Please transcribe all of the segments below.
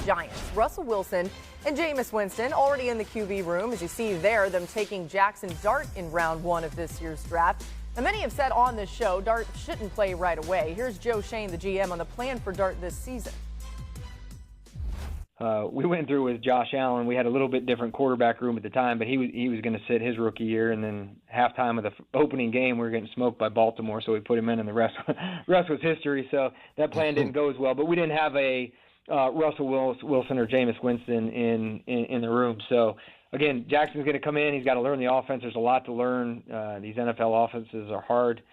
Giants. Russell Wilson and Jameis Winston already in the QB room. As you see there, them taking Jaxson Dart in round 1 of this year's draft. Now, many have said on this show Dart shouldn't play right away. Here's Joe Shane, the GM, on the plan for Dart this season. We went through with Josh Allen. We had a little bit different quarterback room at the time, but he was going to sit his rookie year, and then halftime of the opening game, we were getting smoked by Baltimore, so we put him in, and the rest was history. So that plan didn't go as well. But we didn't have a Russell Wilson or Jameis Winston in the room. So again, Jackson's going to come in. He's got to learn the offense. There's a lot to learn. These NFL offenses are hard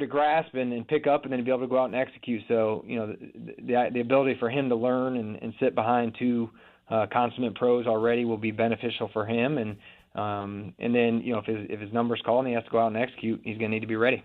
to grasp and pick up, and then be able to go out and execute. So, you know, the ability for him to learn and sit behind two consummate pros already will be beneficial for him. And then, you know, if his number's called and he has to go out and execute, he's going to need to be ready.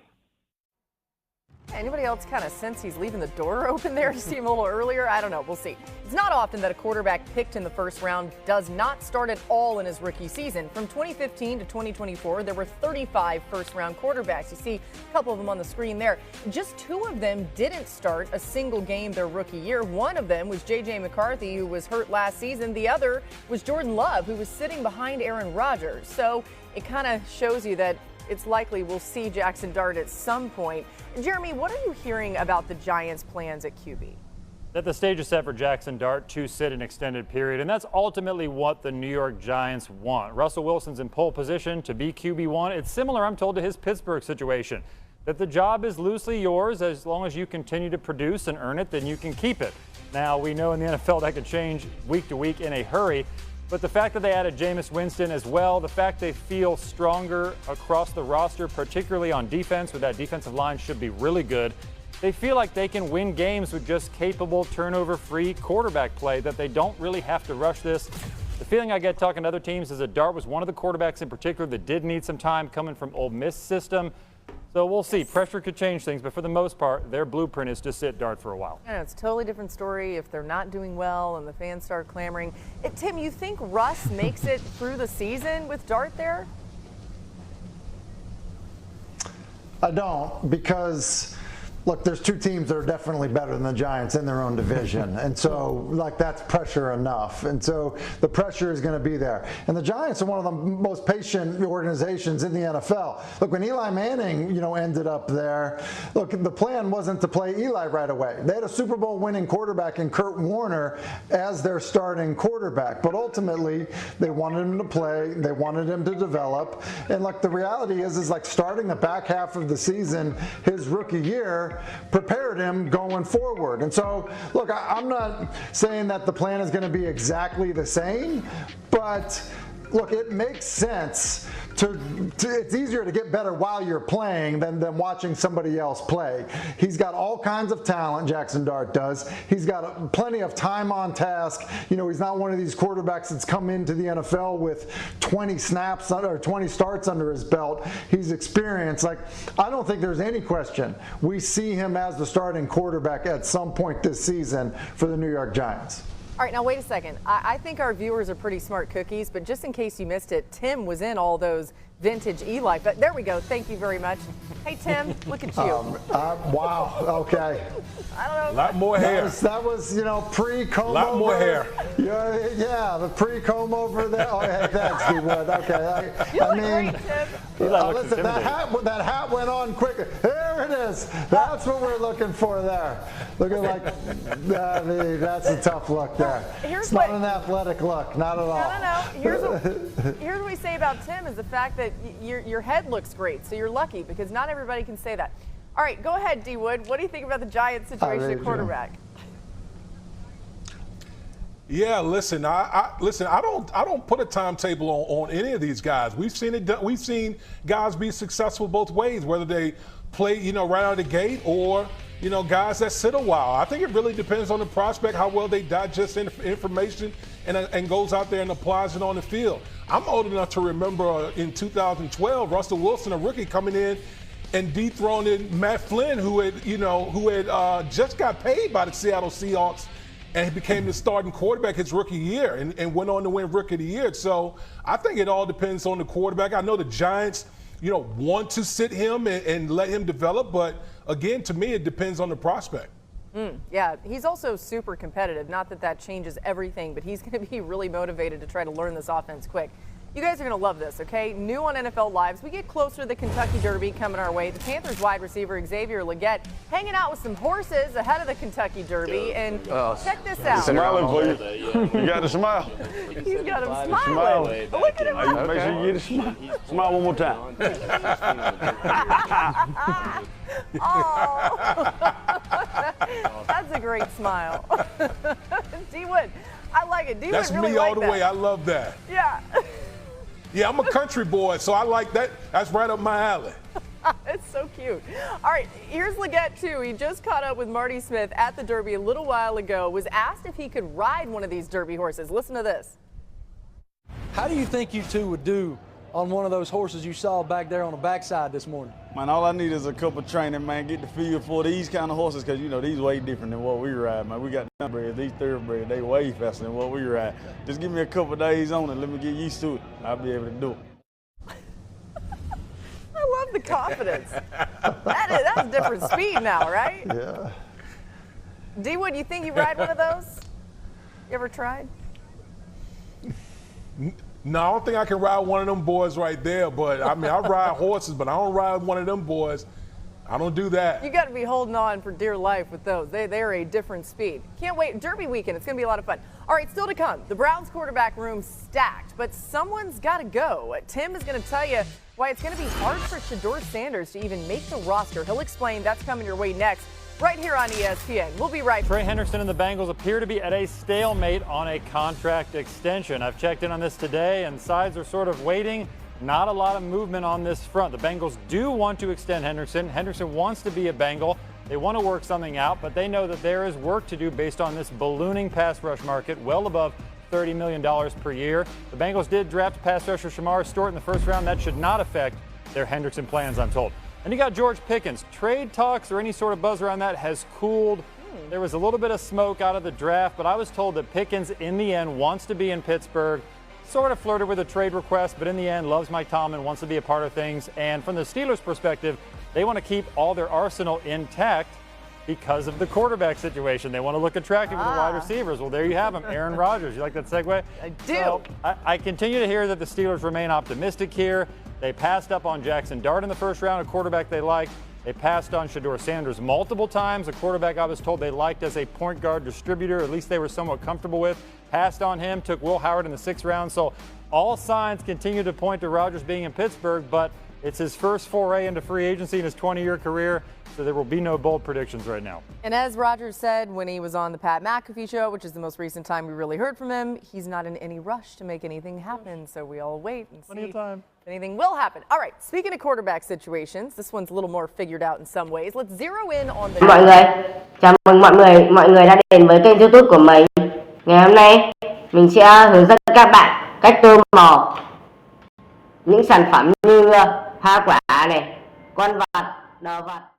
Anybody else kind of sense he's leaving the door open there to see him a little earlier? I don't know. We'll see. It's not often that a quarterback picked in the first round does not start at all in his rookie season. From 2015 to 2024, there were 35 first-round quarterbacks. You see a couple of them on the screen there. Just 2 of them didn't start a single game their rookie year. One of them was J.J. McCarthy, who was hurt last season. The other was Jordan Love, who was sitting behind Aaron Rodgers. So it kind of shows you that it's likely we'll see Jaxson Dart at some point. Jeremy, what are you hearing about the Giants' plans at QB? That the stage is set for Jaxson Dart to sit an extended period, and that's ultimately what the New York Giants want. Russell Wilson's in pole position to be QB1. It's similar, I'm told, to his Pittsburgh situation, that the job is loosely yours. As long as you continue to produce and earn it, then you can keep it. Now, we know in the NFL that could change week to week in a hurry. But the fact that they added Jameis Winston as well, the fact they feel stronger across the roster, particularly on defense, with that defensive line should be really good. They feel like they can win games with just capable, turnover-free quarterback play, that they don't really have to rush this. The feeling I get talking to other teams is that Dart was one of the quarterbacks in particular that did need some time coming from Ole Miss system. So we'll see. Pressure could change things, but for the most part, their blueprint is to sit Dart for a while. I know, it's a totally different story if they're not doing well and the fans start clamoring. Tim, you think Russ makes it through the season with Dart there? I don't, because look, there's 2 teams that are definitely better than the Giants in their own division. And so, like, that's pressure enough. And so the pressure is going to be there. And the Giants are one of the most patient organizations in the NFL. Look, when Eli Manning, ended up there, look, the plan wasn't to play Eli right away. They had a Super Bowl winning quarterback in Kurt Warner as their starting quarterback. But ultimately, they wanted him to play. They wanted him to develop. And, look, the reality is like starting the back half of the season, his rookie year, prepared him going forward. And so, look, I'm not saying that the plan is going to be exactly the same, but look, it makes sense it's easier to get better while you're playing than watching somebody else play. He's got all kinds of talent, Jaxson Dart does. He's got plenty of time on task. He's not one of these quarterbacks that's come into the NFL with 20 snaps or 20 starts under his belt. He's experienced. Like, I don't think there's any question we see him as the starting quarterback at some point this season for the New York Giants. All right, now wait a second. I think our viewers are pretty smart cookies, but just in case you missed it, Tim was in all those vintage Eli. But there we go. Thank you very much. Hey, Tim, look at you. Wow. Okay. I don't know. A lot more hair. That was pre-comb over. A lot more hair. Yeah, the pre-comb over there. Oh, yeah, thanks, D-Wood. Okay. You look great, Tim. Listen, that hat went on quickly. There it is. That's what we're looking for there. Looking like that's a tough look there. It's not an athletic look, not at all. No. Here's what we say about Tim is the fact that your head looks great, so you're lucky because not everybody can say that. All right, go ahead, D. Wood. What do you think about the Giants situation at quarterback? Yeah, listen. I don't put a timetable on any of these guys. We've seen it. We've seen guys be successful both ways, whether they play, right out of the gate, or guys that sit a while. I think it really depends on the prospect, how well they digest information and goes out there and applies it on the field. I'm old enough to remember in 2012, Russell Wilson, a rookie, coming in and dethroning Matt Flynn, who had just got paid by the Seattle Seahawks, and he became the starting quarterback his rookie year and went on to win Rookie of the Year. So I think it all depends on the quarterback. I know the Giants, want to sit him and let him develop, but again, to me, it depends on the prospect. Yeah, he's also super competitive. Not that that changes everything, but he's going to be really motivated to try to learn this offense quick. You guys are going to love this, okay? New on NFL Lives, we get closer to the Kentucky Derby coming our way. The Panthers wide receiver Xavier Legette hanging out with some horses ahead of the Kentucky Derby. And check this out. Smiling for you. You got to smile. He's got him smiling. Look at him. Make sure you get a smile. Smile one more time. Oh, that's a great smile. D-Wood, I like it. D-Wood That's really me all like the way. I love that. Yeah. Yeah, I'm a country boy, so I like that. That's right up my alley. It's so cute. All right, here's Legette, too. He just caught up with Marty Smith at the Derby a little while ago, was asked if he could ride one of these Derby horses. Listen to this. How do you think you two would do on one of those horses you saw back there on the backside this morning? Man, all I need is a couple training, man. Get the feel for these kind of horses, because, you know, these way different than what we ride, man. We got thoroughbreds, these thoroughbreds, they way faster than what we ride. Just give me a couple days on it. Let me get used to it. I'll be able to do it. I love the confidence. That's different speed now, right? Yeah. D-Wood, you think you ride one of those? You ever tried? No, I don't think I can ride one of them boys right there, but I mean, I ride horses, but I don't ride one of them boys. I don't do that. You got to be holding on for dear life with those. They're a different speed. Can't wait. Derby weekend. It's going to be a lot of fun. All right, still to come. The Browns quarterback room stacked, but someone's got to go. Tim is going to tell you why it's going to be hard for Shedeur Sanders to even make the roster. He'll explain. That's coming your way next, right here on ESPN. We'll be right back. Trey Henderson and the Bengals appear to be at a stalemate on a contract extension. I've checked in on this today, and sides are sort of waiting. Not a lot of movement on this front. The Bengals do want to extend Henderson. Henderson wants to be a Bengal. They want to work something out, but they know that there is work to do based on this ballooning pass rush market, well above $30 million per year. The Bengals did draft pass rusher Shamar Stewart in the first round. That should not affect their Henderson plans, I'm told. And you got George Pickens. Trade talks or any sort of buzz around that has cooled. There was a little bit of smoke out of the draft, but I was told that Pickens, in the end, wants to be in Pittsburgh. Sort of flirted with a trade request, but in the end, loves Mike Tomlin, wants to be a part of things. And from the Steelers' perspective, they want to keep all their arsenal intact because of the quarterback situation. They want to look attractive with the wide receivers. Well, there you have them. Aaron Rodgers. You like that segue? I do. So, I continue to hear that the Steelers remain optimistic here. They passed up on Jaxson Dart in the first round, a quarterback they liked. They passed on Shedeur Sanders multiple times, a quarterback I was told they liked as a point guard distributor, at least they were somewhat comfortable with. Passed on him, took Will Howard in the 6th round. So all signs continue to point to Rodgers being in Pittsburgh, but it's his first foray into free agency in his 20-year career, so there will be no bold predictions right now. And as Rodgers said when he was on the Pat McAfee show, which is the most recent time we really heard from him, he's not in any rush to make anything happen, so we all wait and see if anything will happen. All right, speaking of quarterback situations, this one's a little more figured out in some ways. Let's zero in on the... Mọi người, chào mừng mọi người đã đến với kênh YouTube của mình. Ngày hôm nay, mình sẽ hướng dẫn các bạn cách tô màu những sản phẩm như hoa quả này, con vật, đồ vật.